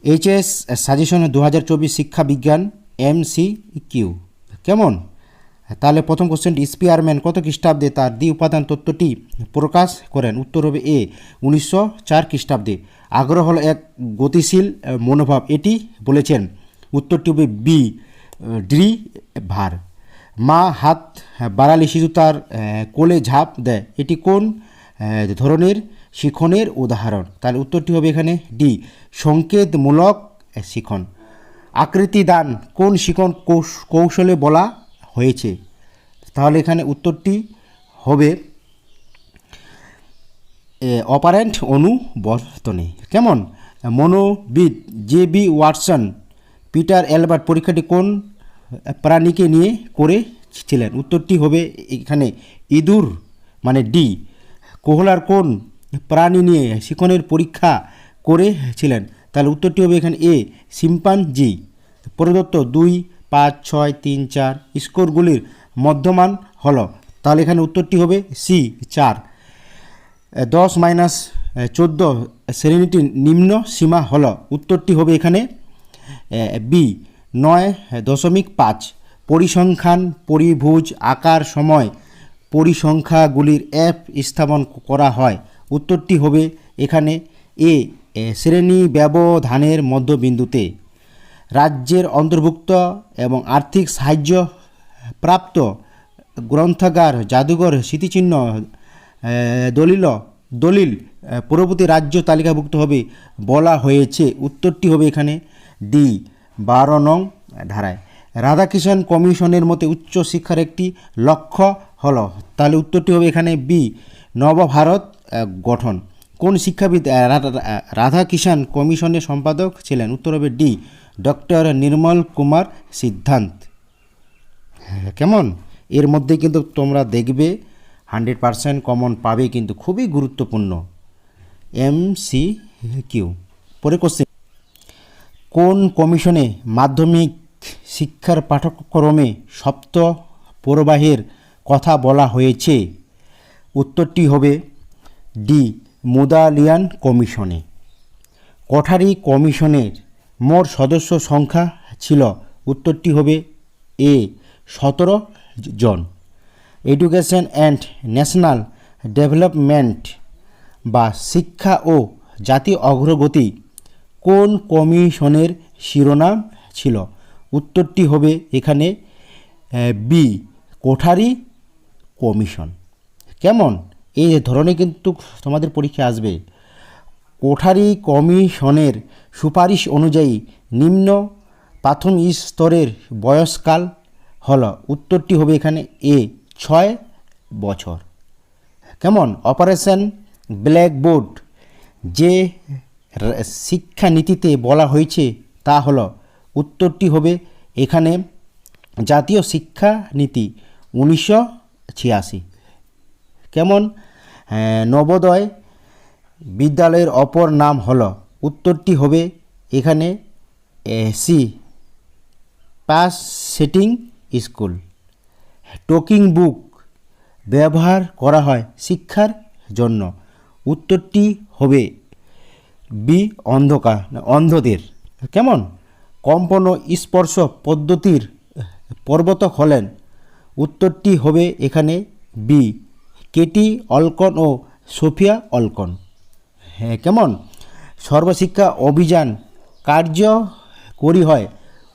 HS suggestion 2024 শিক্ষা বিজ্ঞান MCQ। কেমন? তাহলে প্রথম কোশ্চেন, স্পিয়ারম্যান কত খ্রিস্টাব্দে তার দ্বি উপাদান তত্ত্বটি প্রকাশ করেন? উত্তর হবে এ 1904 খ্রিস্টাব্দে। আগ্রহ হলো এক গতিশীল মনোভাব, এটি বলেছেন। উত্তরটি হবে বি ড্রি ভার। মা হাত বাড়ালে শিশু তার কোলে ঝাঁপ দেয়, এটি কোন ধরনের শিখনের উদাহরণ? তাহলে উত্তরটি হবে এখানে ডি সংকেতমূলক শিখন। আকৃতি দান কোন শিখন কৌশলে বলা হয়েছে? তাহলে এখানে উত্তরটি হবে অপারেন্ট অনুবর্তনে। কেমন? মনোবিদ JB ওয়াটসন পিটার অ্যালবার্ট পরীক্ষাটি কোন প্রাণীকে নিয়ে করেছিলেন? উত্তরটি হবে এখানে ইঁদুর, মানে ডি। কোহলার কোন প্রাণী নিয়ে শিখনের পরীক্ষা করেছিলেন? তাহলে উত্তরটি হবে এখানে এ শিম্পাঞ্জি। প্রদত্ত 2, 5, 6, 3, 4 স্কোরগুলির মধ্যমান হলো, তাহলে এখানে উত্তরটি হবে সি 4। 10-14 শ্রেণীটির নিম্ন সীমা হলো, উত্তরটি হবে এখানে বি 9.5। পরিসংখ্যান পরিভুজ আকার সময় পরিসংখ্যাগুলির অ্যাপ স্থাপন করা হয়, উত্তরটি হবে এখানে এ শ্রেণী ব্যবধানের মধ্যবিন্দুতে। রাজ্যের অন্তর্ভুক্ত এবং আর্থিক সাহায্য প্রাপ্ত গ্রন্থাগার, জাদুঘর, স্মৃতিচিহ্ন, দলিল পূর্ববর্তী রাজ্য তালিকাভুক্ত হবে বলা হয়েছে, উত্তরটি হবে এখানে ডি 12 নং ধারায়। রাধাকৃষ্ণ কমিশনের মতে উচ্চশিক্ষার একটি লক্ষ্য হলো, তাহলে উত্তরটি হবে এখানে বি নবভারত গঠন। কোন শিক্ষাবিদ রাধাকৃষ্ণ কমিশনের সম্পাদক ছিলেন? উত্তর হবে ডি ডক্টর নির্মল কুমার সিদ্ধান্ত। কেমন? এর মধ্যে কিন্তু তোমরা দেখবে 100% কমন পাবে, কিন্তু খুবই গুরুত্বপূর্ণ MCQ। পরে কোশ্চেন, কোন কমিশনে মাধ্যমিক শিক্ষার পাঠ্যক্রমে সপ্ত প্রবাহের কথা বলা হয়েছে? উত্তরটি হবে ডি মুদালিয়ান কমিশনে। কোঠারি কমিশনের মোট সদস্য সংখ্যা ছিল, উত্তরটি হবে এ 17 জন। এডুকেশন অ্যান্ড ন্যাশনাল ডেভেলপমেন্ট বা শিক্ষা ও জাতীয় অগ্রগতি কোন কমিশনের শিরোনাম ছিল? উত্তরটি হবে এখানে বি কোঠারি কমিশন। কেমন? এই ধরনের কিন্তু তোমাদের পরীক্ষা আসবে। কোঠারি কমিশনের সুপারিশ অনুযায়ী নিম্ন প্রাথমিক স্তরের বয়সকাল হলো, উত্তরটি হবে এখানে এ 6 বছর। কেমন? অপারেশন ব্ল্যাকবোর্ড যে শিক্ষানীতিতে বলা হয়েছে তা হলো, উত্তরটি হবে এখানে জাতীয় শিক্ষানীতি 1986। কেমন? নবোদয় বিদ্যালয়ের অপর নাম হলো, উত্তরটি হবে এখানে C pass setting school. Talking book ব্যবহার করা হয় শিক্ষার জন্য, উত্তরটি হবে বি অন্ধদের। কেমন? কম্পন স্পর্শ পদ্ধতির প্রবর্তক হলেন, উত্তরটি হবে এখানে বি কেটি অলকন ও সোফিয়া অলকন। হ্যাঁ, কেমন? সর্বশিক্ষা অভিযান কার্যকরী হয়,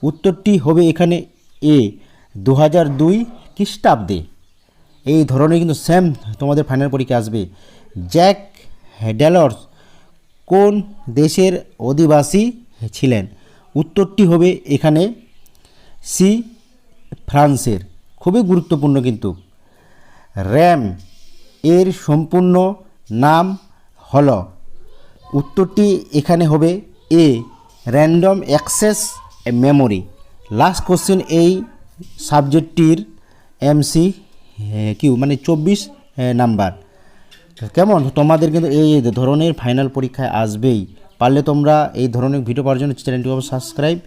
উত্তরটি হবে এখানে এ 2002 খ্রিস্টাব্দে। এই ধরনের কিন্তু সেম তোমাদের ফাইনাল পরীক্ষা আসবে। জ্যাক ডেলর্স কোন দেশের অধিবাসী ছিলেন? উত্তরটি হবে এখানে সি ফ্রান্সের। খুবই গুরুত্বপূর্ণ কিন্তু। র্যাম এর সম্পূর্ণ নাম হলো, উত্তরটি এখানে হবে এ random access memory. Last question এই সাবজেক্টটির MCQ, মানে 24 নাম্বার। কেমন? তোমাদের কিন্তু এই ধরনের ফাইনাল পরীক্ষায় আসবেই। পারলে তোমরা এই ধরনের ভিডিও পাওয়ার জন্য চ্যানেলটি সাবস্ক্রাইব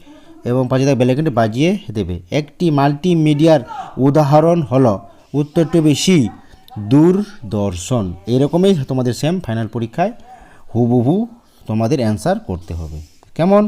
এবং পাশে থাকা বেল আইকনটি বাজিয়ে দেবে। একটি মাল্টিমিডিয়ার উদাহরণ হলো, উত্তরটি হবে সি দূরদর্শন। এরকমই তোমাদের সেম ফাইনাল পরীক্ষায় হুবহু তোমাদের অ্যান্সার করতে হবে। কেমন?